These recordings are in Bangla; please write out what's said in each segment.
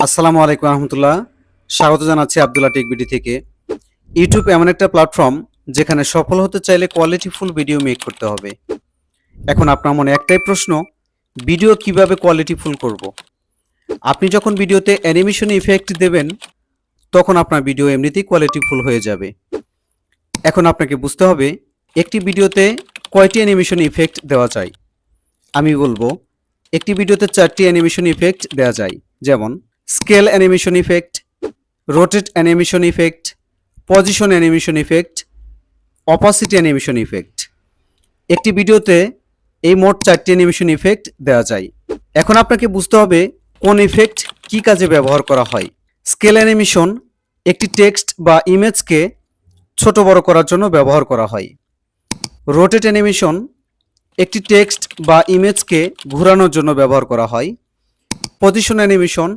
আসসালামু আলাইকুম রহমতুল্লাহ। স্বাগত জানাচ্ছি আব্দুল্লাহ টেক বিডি থেকে। ইউটিউব এমন একটা প্ল্যাটফর্ম যেখানে সফল হতে চাইলে কোয়ালিটিফুল ভিডিও মেক করতে হবে। এখন আপনার মনে একটাই প্রশ্ন, ভিডিও কিভাবে কোয়ালিটিফুল করব? আপনি যখন ভিডিওতে অ্যানিমেশন ইফেক্ট দেবেন তখন আপনার ভিডিও এমনিতেই কোয়ালিটিফুল হয়ে যাবে। এখন আপনাকে বুঝতে হবে একটি ভিডিওতে কয়টি অ্যানিমেশন ইফেক্ট দেওয়া যায়। আমি বলবো একটি ভিডিওতে 4টি অ্যানিমেশন ইফেক্ট দেওয়া যায়, যেমন scale animation effect, rotate animation effect, position animation effect, opacity animation effect. একটি ভিডিওতে এই মোট 4টি অ্যানিমেশন ইফেক্ট দেওয়া যায়। এখন আপনাকে বুঝতে হবে কোন ইফেক্ট কি কাজে ব্যবহার করা হয়। স্কেল অ্যানিমেশন একটি টেক্সট বা ইমেজকে ছোট বড় করার জন্য ব্যবহার করা হয়। রোটেট অ্যানিমেশন একটি টেক্সট বা ইমেজকে ঘোরানোর জন্য ব্যবহার করা হয়। পজিশন অ্যানিমেশন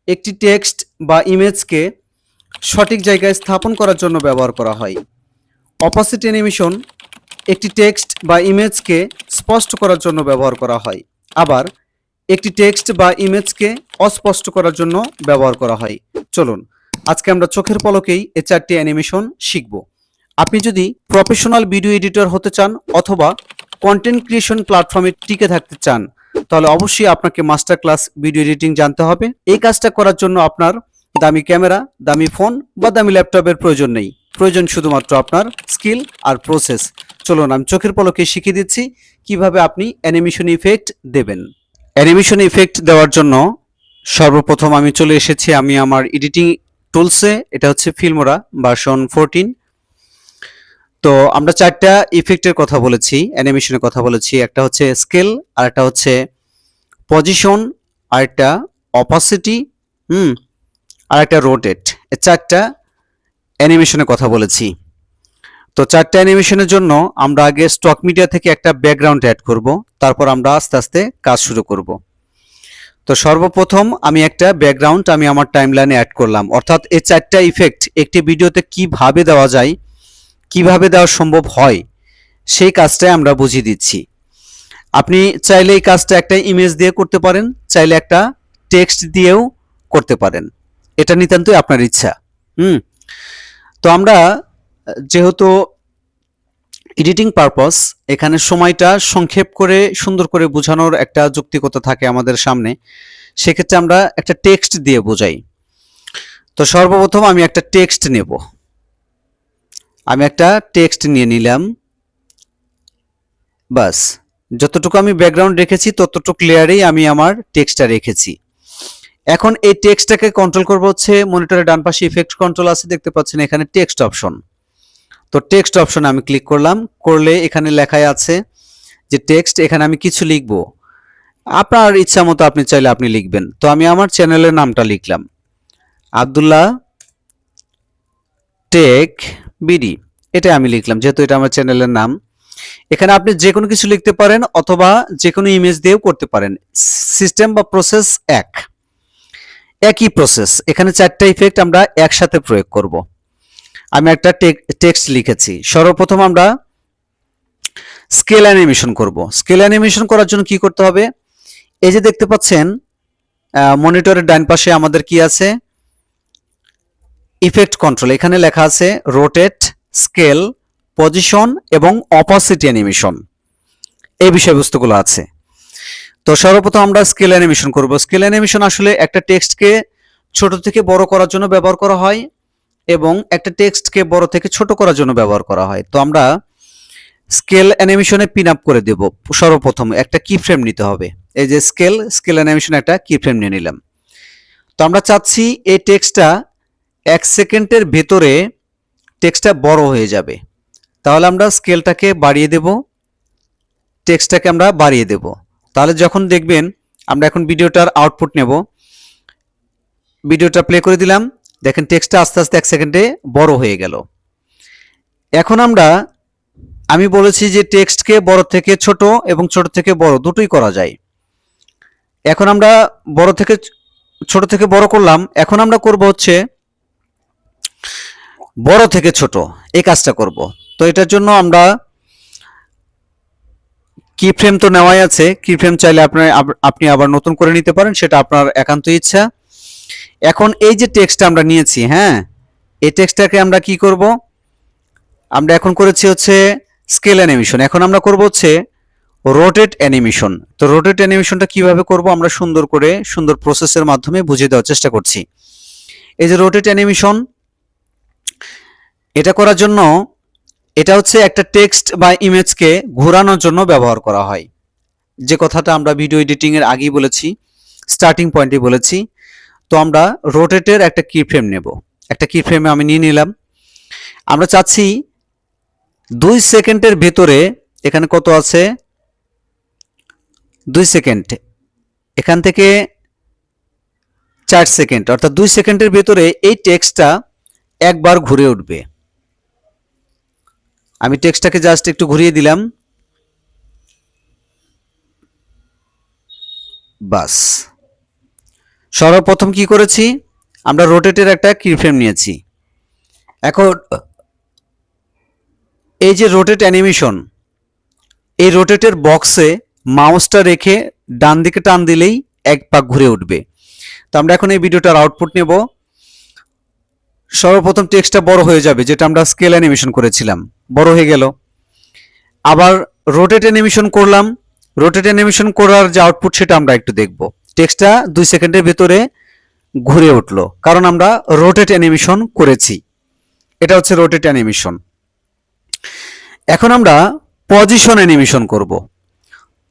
একটি টেক্সট বা ইমেজকে সঠিক জায়গায় স্থাপন করার জন্য ব্যবহার করা হয়। অপাসিটি অ্যানিমেশন একটি টেক্সট বা ইমেজকে স্পষ্ট করার জন্য ব্যবহার করা হয়। আবার একটি টেক্সট বা ইমেজকে অস্পষ্ট করার জন্য ব্যবহার করা হয়। চলুন আজকে আমরা চোখের পলকেই এই 4টি অ্যানিমেশন শিখব। আপনি যদি প্রফেশনাল ভিডিও এডিটর হতে চান অথবা কন্টেন্ট ক্রিয়েশন প্ল্যাটফর্মে টিকে থাকতে চান, তাহলে অবশ্যই আপনাকে মাস্টার ক্লাস ভিডিও এডিটিং জানতে হবে। এই কাজটা করার জন্য আপনার দামি ক্যামেরা, দামি ফোন বা দামি ল্যাপটপের প্রয়োজন নেই। প্রয়োজন শুধুমাত্র আপনার স্কিল আর প্রসেস। চলুন আমি চোখের পলকে শিখিয়ে দিচ্ছি কিভাবে আপনি অ্যানিমেশন ইফেক্ট দেবেন। অ্যানিমেশন ইফেক্ট দেওয়ার জন্য সর্বপ্রথম আমি চলে এসেছি আমি আমার এডিটিং টুলসে। এটা হচ্ছে ফিল্মোরা ভার্সন 14। তো আমরা 4টা ইফেক্টের কথা বলেছি, অ্যানিমেশনের কথা বলেছি। একটা হচ্ছে স্কেল, আর একটা হচ্ছে পজিশন, আর একটা অপাসিটি, আর একটা রোটেট। এই 4টা অ্যানিমেশনের কথা বলেছি। তো 4টা অ্যানিমেশনের জন্য আমরা আগে স্টক মিডিয়া থেকে একটা ব্যাকগ্রাউন্ড অ্যাড করব, তারপর আমরা আস্তে আস্তে কাজ শুরু করব। তো সর্বপ্রথম আমি একটা ব্যাকগ্রাউন্ড আমি আমার টাইমলাইনে অ্যাড করলাম। অর্থাৎ এই 4টা ইফেক্ট একটি ভিডিওতে কিভাবে দেওয়া যায়, কিভাবে দেওয়া সম্ভব হয়, সেই কাজটাই আমরা বুঝিয়ে দিচ্ছি। আপনি চাইলে এই কাজটা একটা ইমেজ দিয়ে করতে পারেন, চাইলে একটা টেক্সট দিয়েও করতে পারেন। এটা নিতান্তই আপনার ইচ্ছা। তো আমরা যেহেতু এডিটিং পারপাস, এখানে সময়টা সংক্ষেপ করে সুন্দর করে বোঝানোর একটা যৌক্তিকতা থাকে আমাদের সামনে, সেক্ষেত্রে আমরা একটা টেক্সট দিয়ে বোঝাই। তো সর্বপ্রথম আমি একটা টেক্সট নেব। আমি একটা টেক্সট নিয়ে নিলাম। বাস, যতটুকু আমি ব্যাকগ্রাউন্ড রেখেছি ততটুকু লেয়ারেই আমি আমার টেক্সটটা রেখেছি। এখন এই টেক্সটটাকে কন্ট্রোল করব হচ্ছে মনিটরের ডান পাশে ইফেক্ট কন্ট্রোল আছে, দেখতে পাচ্ছেন এখানে টেক্সট অপশন। তো টেক্সট অপশনে আমি ক্লিক করলাম, করলে এখানে লেখাই আছে যে টেক্সট। এখানে আমি কিছু লিখবো, আপনার ইচ্ছা মতো আপনি চাইলে আপনি লিখবেন। তো আমি আমার চ্যানেলের নামটা লিখলাম, আব্দুল্লাহ টেক বিডি, এটা আমি লিখলাম যেহেতু এটা আমার চ্যানেলের নাম। এখানে আপনি যে কোনো কিছু লিখতে পারেন অথবা যে কোনো ইমেজ দিয়েও করতে পারেন। সিস্টেম বা প্রসেস একই প্রসেস। এখানে 4টা ইফেক্ট আমরা একসাথে প্রয়োগ করব। আমি একটা টেক্সট লিখেছি। সর্বপ্রথম আমরা স্কেল অ্যানিমেশন করব। স্কেল অ্যানিমেশন করার জন্য কি করতে হবে, এই যে দেখতে পাচ্ছেন মনিটরের ডান পাশে আমাদের কি আছে, ইফেক্ট কন্ট্রোল। এখানে লেখা আছে রোটেট, স্কেল, পজিশন এবং অপাসিটি অ্যানিমেশন, এই বিষয়বস্তুগুলো আছে। তো সর্বপ্রথম আমরা স্কেল অ্যানিমেশন করব। স্কেল অ্যানিমেশন আসলে একটা টেক্সটকে ছোট থেকে বড় করার জন্য ব্যবহার করা হয় এবং একটা টেক্সটকে বড় থেকে ছোট করার জন্য ব্যবহার করা হয়। তো আমরা স্কেল অ্যানিমেশনে পিন আপ করে দেব। সর্বপ্রথম একটা কি ফ্রেম নিতে হবে। এই যে স্কেল অ্যানিমেশন একটা কি ফ্রেম নিয়ে নিলাম। তো আমরা চাচ্ছি এই টেক্সটটা 1 সেকেন্ডের ভেতরে টেক্সটটা বড় হয়ে যাবে। তাহলে আমরা স্কেলটাকে বাড়িয়ে দেব, টেক্সটটাকে আমরা বাড়িয়ে দেব। তাহলে যখন দেখবেন, আমরা এখন ভিডিওটার আউটপুট নেব। ভিডিওটা প্লে করে দিলাম, দেখেন টেক্সটটা আস্তে আস্তে 1 সেকেন্ডে বড় হয়ে গেল। এখন আমি বলেছি যে টেক্সটকে বড় থেকে ছোট এবং ছোট থেকে বড় দুটোই করা যায়। এখন আমরা ছোট থেকে বড় করলাম। এখন আমরা করব হচ্ছে বড় থেকে ছোট, এই কাজটা করব। তো এটার জন্য আমরা কি ফ্রেম তো নেওয়াই আছে, কি ফ্রেম চাইলে আপনি আবার নতুন করে নিতে পারেন, সেটা আপনার একান্ত ইচ্ছা। এখন এই যে টেক্সটটা আমরা নিয়েছি, হ্যাঁ, এই টেক্সটটাকে আমরা কি করব, আমরা এখন করেছি হচ্ছে স্কেল অ্যানিমেশন, এখন আমরা করব হচ্ছে রোটেট অ্যানিমেশন। তো রোটেট অ্যানিমেশনটা কিভাবে করব আমরা সুন্দর করে সুন্দর প্রসেসের মাধ্যমে বুঝিয়ে দেওয়ার চেষ্টা করছি। এই যে রোটেট অ্যানিমেশন, এটা করার জন্য এটা হচ্ছে একটা টেক্সট বা ইমেজকে ঘোরানোর জন্য ব্যবহার করা হয়, যে কথাটা আমরা ভিডিও এডিটিং এর আগেই বলেছি, স্টার্টিং পয়েন্টে বলেছি। তো আমরা রোটেটের একটা কি ফ্রেম নেব, একটা কি ফ্রেমে আমি নিয়ে নিলাম। আমরা চাচ্ছি 2 সেকেন্ডের ভেতরে, এখানে কত আছে 2 সেকেন্ড, এখান থেকে 4 সেকেন্ড, অর্থাৎ 2 সেকেন্ডের ভেতরে এই টেক্সটটা একবার ঘুরে উঠবে। আমি টেক্সটটাকে জাস্ট একটু ঘুরিয়ে দিলাম, বাস। সর্বপ্রথম কি করেছি, আমরা রোটেটের একটা কিফ্রেম নিয়েছি। এখন এই যে রোটেট অ্যানিমেশন, এই রোটেটের বক্সে মাউসটা রেখে ডান দিকে টান দিলেই এক পাক ঘুরে উঠবে। তো আমরা এখন এই ভিডিওটার আউটপুট নেব। সর্বপ্রথম টেক্সটটা বড় হয়ে যাবে, যেটা আমরা স্কেল অ্যানিমেশন করেছিলাম, বড় হয়ে গেল। আবার রোটেট অ্যানিমেশন করলাম, রোটেট অ্যানিমেশন করার যে আউটপুট সেটা আমরা একটু দেখব। টেক্সটটা 2 সেকেন্ডের ভেতরে ঘুরে উঠলো, কারণ আমরা রোটেট অ্যানিমেশন করেছি। এটা হচ্ছে রোটেট অ্যানিমেশন। এখন আমরা পজিশন অ্যানিমেশন করব।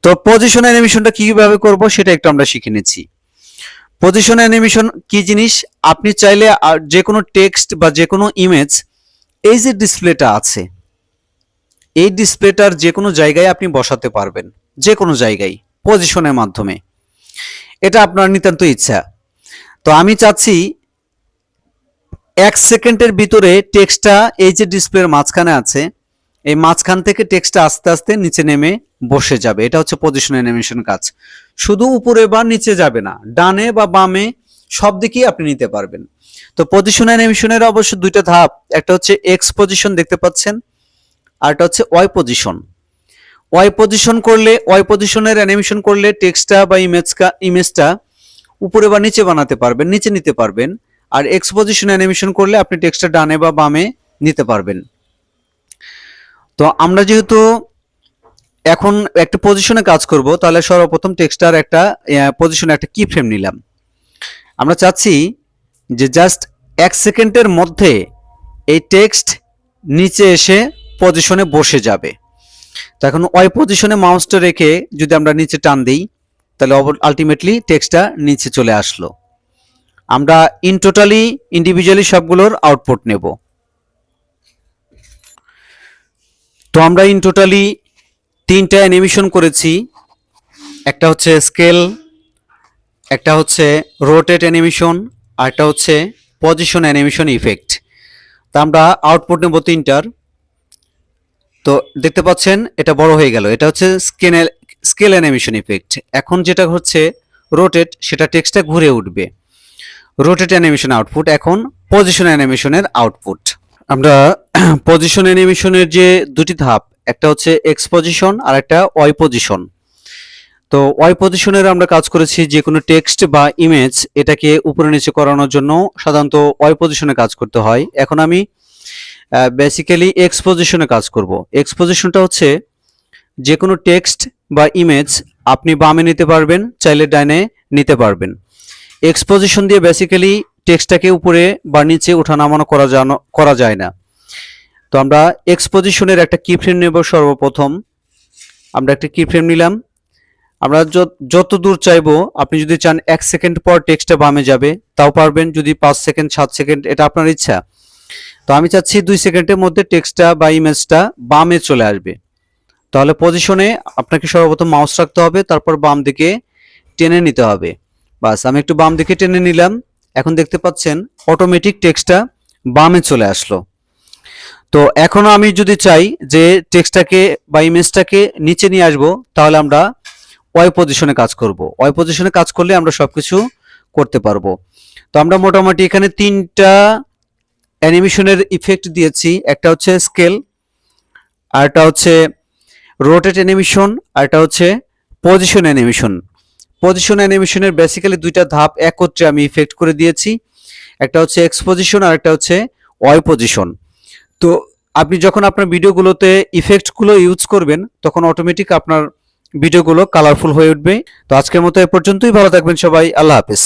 তো পজিশন অ্যানিমেশনটা কিভাবে করব সেটা একটু আমরা শিখে নিচ্ছি। পজিশন অ্যানিমেশন কি জিনিস, আপনি চাইলে যে কোনো টেক্সট বা যে কোনো ইমেজ, এই যে ডিসপ্লেটা আছে, এই ডিসপ্লেটার যে কোনো জায়গায় আপনি বসাতে পারবেন, যে কোনো জায়গায় পজিশনের মাধ্যমে। এটা আপনার নিতান্ত ইচ্ছা। তো আমি চাচ্ছি 1 সেকেন্ডের ভিতরে টেক্সটটা এই যে ডিসপ্লের মাঝখানে আছে, এই মাঝখান থেকে টেক্সটটা আস্তে আস্তে নিচে নেমে বসে যাবে। এটা হচ্ছে পজিশন অ্যানিমেশন কাজ। শুধু উপরে বা নিচে যাবে না, ডানে বা বামে সব দিকেই আপনি নিতে পারবেন। তো পজিশন অ্যানিমেশনের অবশ্য দুইটা ধাপ, একটা হচ্ছে এক্স পজিশন দেখতে পাচ্ছেন, আর একটা হচ্ছে ওয়াই পজিশন। ওয়াই পজিশন করলে, ওয়াই পজিশনের অ্যানিমেশন করলে টেক্সটটা বা ইমেজটা উপরে বা নিচে বানাতে পারবেন, নিচে নিতে পারবেন। আর এক্স পজিশন অ্যানিমেশন করলে আপনি টেক্সটটা ডানে বা বামে নিতে পারবেন। তো আমরা যেহেতু এখন একটা পজিশনে কাজ করব, তাহলে সর্বপ্রথম টেক্সটার একটা পজিশনে একটা কি ফ্রেম নিলাম। আমরা চাচ্ছি যে জাস্ট 1 সেকেন্ডের মধ্যে এই টেক্সট নিচে এসে পজিশনে বসে যাবে। তো এখন ওই পজিশনে মাউসটা রেখে যদি আমরা নিচে টান দিই, তাহলে আলটিমেটলি টেক্সটটা নিচে চলে আসলো। আমরা ইন টোটালি ইন্ডিভিজুয়ালি সবগুলোর আউটপুট নেব। তো আমরা ইন টোটালি 3টা অ্যানিমেশন করেছি, একটা হচ্ছে স্কেল, একটা হচ্ছে রোটেট অ্যানিমেশন, আর একটা হচ্ছে পজিশন অ্যানিমেশন ইফেক্ট। তা আমরা আউটপুট নেব 3টার। তো দেখতে পাচ্ছেন এটা বড় হয়ে গেল, এটা হচ্ছে স্কেল অ্যানিমেশন ইফেক্ট। এখন যেটা হচ্ছে রোটেট, সেটা টেক্সটটা ঘুরে উঠবে, রোটেট অ্যানিমেশন আউটপুট। এখন পজিশন অ্যানিমেশনের আউটপুট। আমরা পজিশন অ্যানিমেশনের যে দুটি ধাপ, একটা হচ্ছে এক্স পজিশন আর একটা ওয়াই পজিশন। তো ওয়াই পজিশনের আমরা কাজ করেছি যে কোনো টেক্সট বা ইমেজ এটাকে উপরে নিচে করানোর জন্য সাধারণত ওয়াই পজিশনে কাজ করতে হয়। এখন আমি বেসিক্যালি এক্স পজিশনে কাজ করব। এক্স পজিশনটা হচ্ছে যে কোনো টেক্সট বা ইমেজ আপনি বামে নিতে পারবেন, চাইলে ডাইনে নিতে পারবেন। এক্স পজিশন দিয়ে বেসিক্যালি টেক্সটটাকে উপরে বা নিচে ওঠানামানো করা যায় না। তো আমরা এক্স পজিশনের একটা কি ফ্রেম নেব। সর্বপ্রথম আমরা একটা কি ফ্রেম নিলাম। আমরা যত দূর চাইবো, আপনি যদি চান 1 সেকেন্ড পর টেক্সটটা বামে যাবে তাও পারবেন, যদি 5 সেকেন্ড 7 সেকেন্ড, এটা আপনার ইচ্ছা। তো আমি চাচ্ছি 2 সেকেন্ডের মধ্যে টেক্সটটা বা ইমেজটা বামে চলে আসবে। তাহলে পজিশনে আপনাকে সর্বপ্রথম মাউস রাখতে হবে, তারপর বাম দিকে টেনে নিতে হবে। বাস, আমি একটু বাম দিকে টেনে নিলাম। এখন দেখতে পাচ্ছেন অটোমেটিক টেক্সটটা বামে চলে আসলো। তো এখন আমি যদি চাই যে টেক্সটটাকে বা ইমেজটাকে নিচে নিয়ে আসবো, তাহলে আমরা ওয়াই পজিশনে কাজ করব। ওয়াই পজিশনে কাজ করলে আমরা সবকিছু করতে পারবো। তো আমরা মোটামুটি এখানে 3টা অ্যানিমেশনের ইফেক্ট দিয়েছি, একটা হচ্ছে স্কেল, আরটা হচ্ছে রোটেট অ্যানিমেশন, আরটা হচ্ছে পজিশন অ্যানিমেশন। পজিশন অ্যানিমেশনের বেসিক্যালি দুইটা ধাপ একত্রে আমি ইফেক্ট করে দিয়েছি। একটা হচ্ছে এক্সপোজিশন আর একটা হচ্ছে ওয়াই পজিশন। তো আপনি যখন আপনার ভিডিওগুলোতে ইফেক্টগুলো ইউজ করবেন তখন অটোমেটিক আপনার ভিডিওগুলো কালারফুল হয়ে উঠবে। তো আজকের মতো এ পর্যন্তই, ভালো থাকবেন সবাই, আল্লাহ হাফেজ।